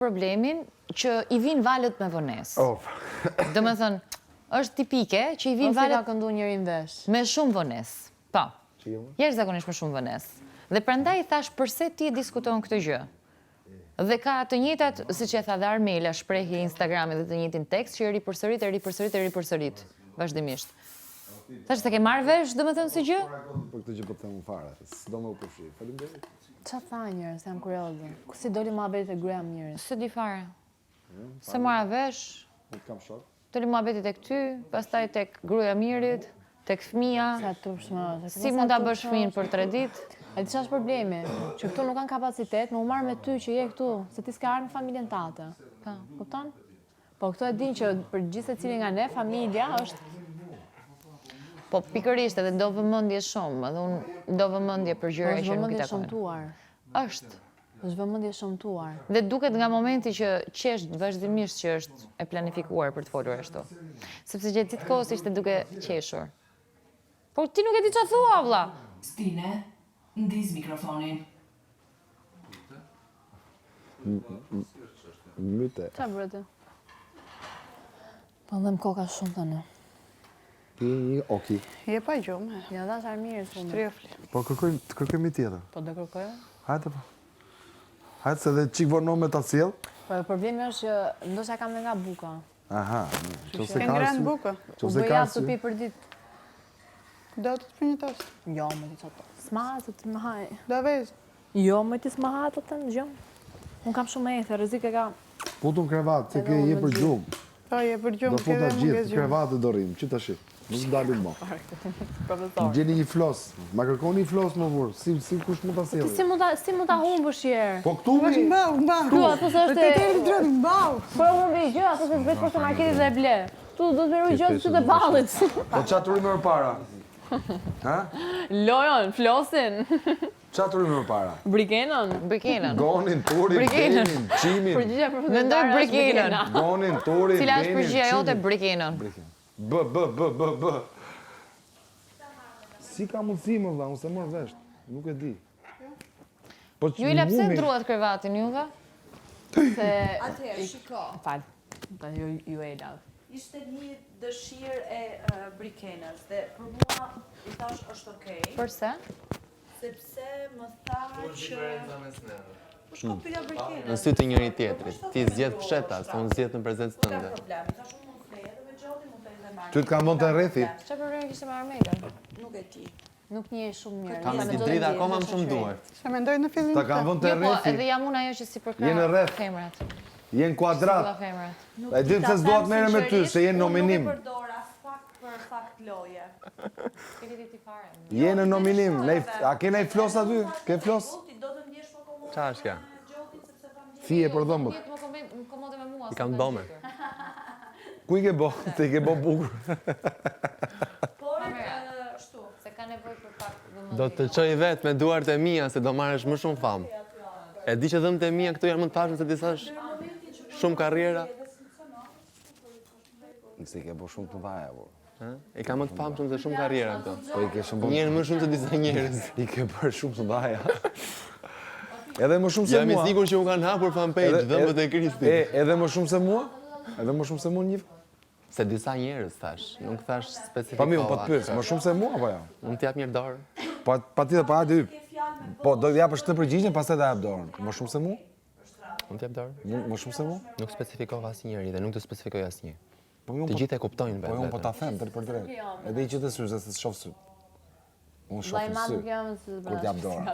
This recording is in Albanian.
Problemin që i vinë valët me vonesë. Do me thënë, është tipike që i vinë valët... Ose ka këndu njëri në vesh. Me shumë vonesë. Po. Jashtëzakonisht me shumë vonesë. Dhe prandaj thash përse ti diskuton këtë gjë. Dhe ka të njëjtat, siç e tha dhe Armela, shprehje Instagramit dhe të njëjtin tekst që e ripërsërit vazhdimisht. Thash se ke marrë vesh, domethënë si gjë? Për këtë gjë po them fare. S'do më u përfshi. Faleminderit. Çfarë tha njerëz, jam kurioze. Ku si doli muhabeti te gruaja më njerëz? Se di fare. Se mora vesh. Nuk kam shok. Doli muhabeti tek ty, pastaj tek gruaja mirit, tek fëmia. Sa turpshme. Si mund ta bësh fëmin për 3 ditë? E di ç'është problemi? Që këtu nuk kanë kapacitet, më u marr me ty që je këtu, se ti s'ka ardhur me familjen tate. Po, kupton? Po këto e din që për gjithë secilin nga ne familja është. Po pikërisht edhe do vëmendje shumë, edhe unë do vëmendje për gjëra që nuk i takojnë. Është. Është vëmendje shëmtuar. Dhe duket nga momenti që qesh vazhdimisht që është e planifikuar për të folur ashtu. Sepse gjatë gjithë kohës ishte duke qeshur. Po ti nuk e di çfarë thua, vlla. Stine, ndiz mikrofonin. Myte. Çfarë bëre ti? Po ndem koka shumë tani. Ti një oki. Je pa gjumë. Ja dash armirës unë. Shtrifli. Po kërkojmë një tjetër. Po do kërkojo? Hajde po. Hajde se dhe qik vono me ta sjell. Po problemi është që ndoshta kam dhe nga buka. Aha. Ke ngrënë buka? U bëja të pi për ditë. Do të të një tost? Jo, më ti çato. S'ma se të më haj. Do vesh? Jo, më ti s'ma ha të të në gjumë. Unë kam shumë e the, rrezik e kam. Putun krevat, se ke je për gjumë. Po, je për gjumë, do futa gjithë, krevat e dorim, që tash. Nuk dalim më. Gjeni një flos. Ma kërkoni një flos më vur. Si kush mund ta sjellë? Si mund ta humbësh herë? Po këtu mi. Mbau. Tu apo se është. Te drejt mbau. Po humbi gjë, apo se vetë poshtë marketit dhe e ble. Tu do të merroj gjë ty të ballit. Po çfarë turim më para? Ha? Lojon, flosin. Çfarë turim më para? Brikenën. Gonin, turin, benin, qimin. Përgjigja për mendoj brikenën. Gonin, turin, benin. Cila është përgjigjja jote brikenën? B. Si ka mundësi më vlla, unë se mor vesh. Nuk e di. Ju i pse ndruat krevatin juve? Se atëherë, shiko. Fal. Tani ju e lav. Ishte një dëshirë e Brikenës dhe për mua i thash është okej. Përse? Sepse më tha që po shko pyja Brikenës. Në sy të njëri tjetrit. Ti zgjedh fsheta, se unë zgjedh në prezencë tënde. Ka problem. I thash unë mund fleje dhe me Gjoti mund të edhe marrë. Ty të kanë vënë të rrethi. Çfarë problemi kishte me Armelën? Nuk e di. Nuk njeh shumë mirë. Kam si drita akoma më shumë duart. Çfarë mendoj në fillim? Ta kanë vënë të Jo, po, rrethi. edhe jam unë ajo që si përka Jenë rreth. femrat. Jenë kuadrat. Femrat. E di pse s'duat merrem me ty, se jenë nominim. Nuk e përdor as fakt për fakt loje. Jenë në nominim. A ke ndaj flos aty? Ke flos? Ti do të ndjesh më komode. Çfarë është kjo? Gjotin sepse familja. Fije për dhëmbët. Më komode me mua. I kam bëme. Ku i ke bo? Te i ke bo bukur. Por ashtu. Se ka nevojë për pak vëmendje. Do të çoj vetë me duart e mia se do marrësh më shumë famë. E di që dhëmbët e mia këtu janë më të pashme se disa shumë karriera. Se i ke bo shumë të dhaja, po. I ka më të famshëm se shumë karriera këto. Po i ke shumë Njërë më shumë se disa njerëz. I ke bërë shumë të dhaja. Edhe më shumë se mua. Jam i sigurt që u kanë hapur fanpage dhëmbët e Kristit. Edhe më shumë se mua? Edhe më shumë se mua një? Se disa njerëz thash, nuk thash specifikova. Pa mi, po të pyes, më shumë se mua apo jo? Mund t'jap një dorë. Patjetër, pa hajde hyp. Po do të japësh të përgjigjen, pastaj ta jap dorën. Më shumë se mua? Mund t'jap dorë? Më shumë se mua? Nuk specifikova asnjëri dhe nuk do specifikoj asnjë. Po Të gjithë e kuptojnë vetë. Po unë po ta them drejt për drejt. Edhe i që të syze se shoh sy. Unë shoh sy. Kur t'jap dorën.